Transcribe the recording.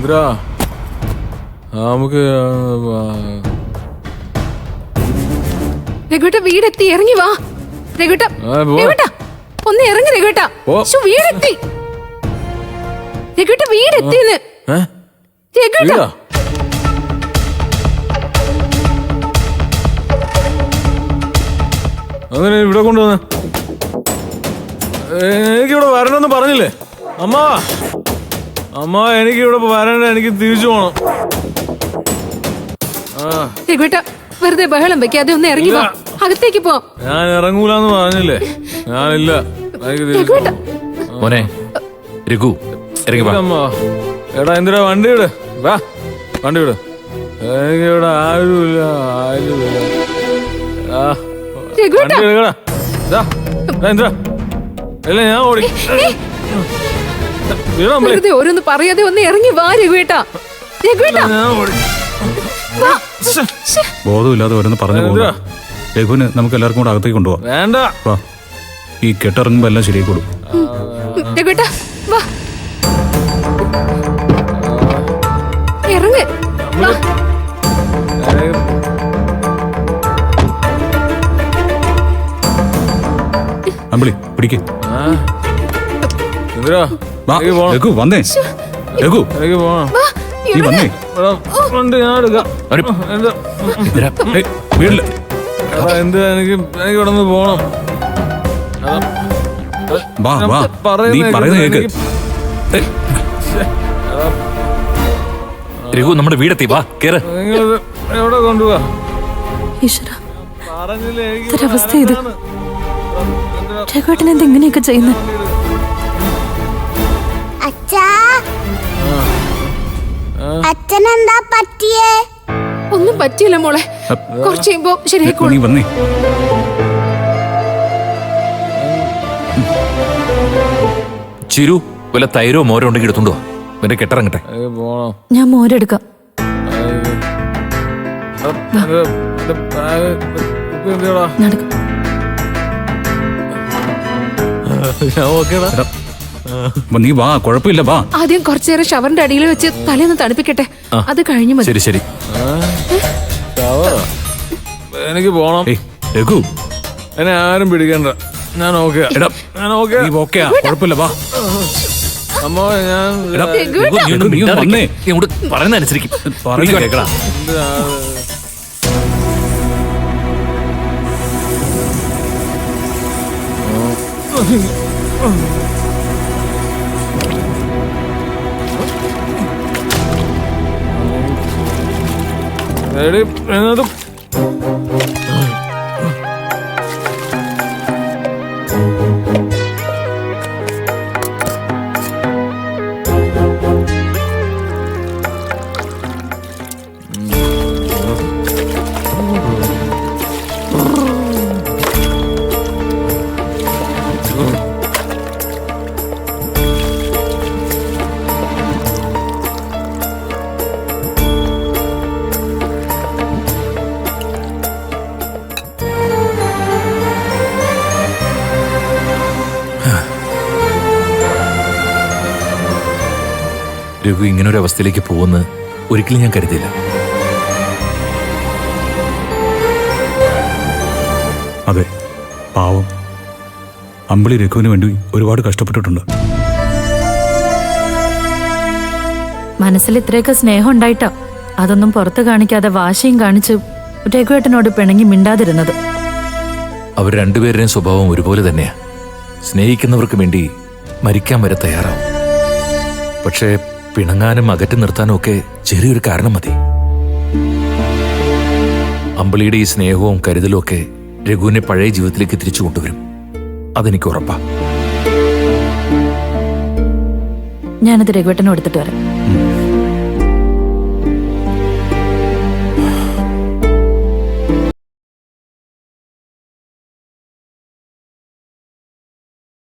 ഇന്ദിര നമുക്ക് രഘുട്ട വീടെത്തി, ഇറങ്ങി വാ രഘുട്ട. രഘുട്ട ഒന്ന് ഇറങ്ങി രഘുട്ട. വീടെത്തി രഘുട്ട, വീടെത്തിന്ന് രഘുട്ട. അങ്ങനെ ഇവിടെ കൊണ്ടുവന്ന് എനിക്കിവിടെ വരണമെന്ന് പറഞ്ഞില്ലേ അമ്മ? അമ്മ എനിക്ക് ഇവിടെ വരണ്ട, എനിക്ക് തിരിച്ചു പോണം. രഘുട്ട വെറുതെ ബഹളം വെക്കാതെ ഒന്ന് ഇറങ്ങി വാ, അകത്തേക്ക് പോ. ഞാൻ ഇറങ്ങൂലെന്ന് പറഞ്ഞില്ലേ, ഞാനില്ല. മോനെ രഘു ഇറങ്ങി വാ. അമ്മ എടാ എന്തിനാ വണ്ടി വിട്, വാ വണ്ടി വിട്. എനിക്കിവിടെ ആരുമില്ല, ആരുമില്ല. അല്ല ഞാൻ ഓടി. വെറുതെ ഓരോന്ന് പറയാതെ ഒന്ന് ഇറങ്ങി വാ രഘുവേട്ടാ. ബോധമില്ലാതെ ഓരോന്ന് പറഞ്ഞു പോകുക. രഘുവിന് നമുക്ക് എല്ലാവർക്കും കൂടെ അകത്തേക്ക് കൊണ്ടുപോവാം. വേണ്ട, ഈ കെട്ടിറങ്ങുമ്പോ എല്ലാം ശരിയായിക്കോളും. രഘുവേട്ടാ വാ, ഇറങ്ങ്. അമ്പിളി പിടിക്ക്. രഘു വന്നേ, രഘു എനിക്ക് പോണം. നീ വന്നേ. വണ്ടി ഞാൻ എടുക്കാം. വീട്ടില് എന്ത് എനിക്ക് ഇവിടെ നിന്ന് പോണം. വാ വാ, നീ പറയുന്നത് കേക്ക്. രഘു നമ്മുടെ വീടെത്തി, വാ കേറ്. നിങ്ങൾ എവിടെ കൊണ്ടുപോവാ? അവസ്ഥ ഇത് രഘുവേട്ടൻ എന്തെങ്ങനെയൊക്കെ ചെയ്യുന്നത്? അച്ഛനെന്താ പറ്റിയേ? ഒന്നും പറ്റിയില്ല മോളെ, കുറച്ച് കഴിയുമ്പോ ശരിയായിക്കോളും. വന്നേ. ചിരു വല്ല തൈരോ മോരോ ഉണ്ടെങ്കിൽ എടുത്തുണ്ടോ, എന്റെ കെട്ടിറങ്ങട്ടെ. ഞാൻ മോരെടുക്കാം. നീ വാ, കുഴപ്പമില്ല വാ. ആദ്യം കുറച്ചേരം ഷവറിന്റെ അടിയിൽ വെച്ച് തലേന്ന് തണുപ്പിക്കട്ടെ, അത് കഴിഞ്ഞു മതി. ശരി ശരി. എനിക്ക് പോണം. രഘു എന്നെ ആരും പിടിക്കണ്ട, ഞാൻ ഓക്കെ. കുഴപ്പമില്ല വാ. അമ്മ ഞാൻ പറയുന്ന അനുസരിക്കും. കേക്കടാ. എന്നതും രഘു ഇങ്ങനൊരു അവസ്ഥയിലേക്ക് പോകുമെന്ന് ഒരിക്കലും ഞാൻ കരുതിയില്ല. അതെ, പാവം അമ്പിളി രഘുവിന് വേണ്ടി ഒരുപാട് കഷ്ടപ്പെട്ടിട്ടുണ്ട്. മനസ്സിൽ ഇത്രയൊക്കെ സ്നേഹം ഉണ്ടായിട്ടാ അതൊന്നും പുറത്ത് കാണിക്കാതെ വാശിയും കാണിച്ച് രഘുവേട്ടനോട് പിണങ്ങി മിണ്ടാതിരുന്നത്. അവർ രണ്ടുപേരുടെയും സ്വഭാവം ഒരുപോലെ തന്നെയാ. സ്നേഹിക്കുന്നവർക്ക് വേണ്ടി മരിക്കാൻ വരെ തയ്യാറാവും. പക്ഷേ പിണങ്ങാനും അകറ്റി നിർത്താനും ഒക്കെ ചെറിയൊരു കാരണം മതി. അമ്പിളിയുടെ ഈ സ്നേഹവും കരുതലും ഒക്കെ രഘുവിനെ പഴയ ജീവിതത്തിലേക്ക് തിരിച്ചു കൊണ്ടുവരും, അതെനിക്ക് ഉറപ്പാ. ഞാനത് രഘുവേട്ടനും എടുത്തിട്ട് വരാം.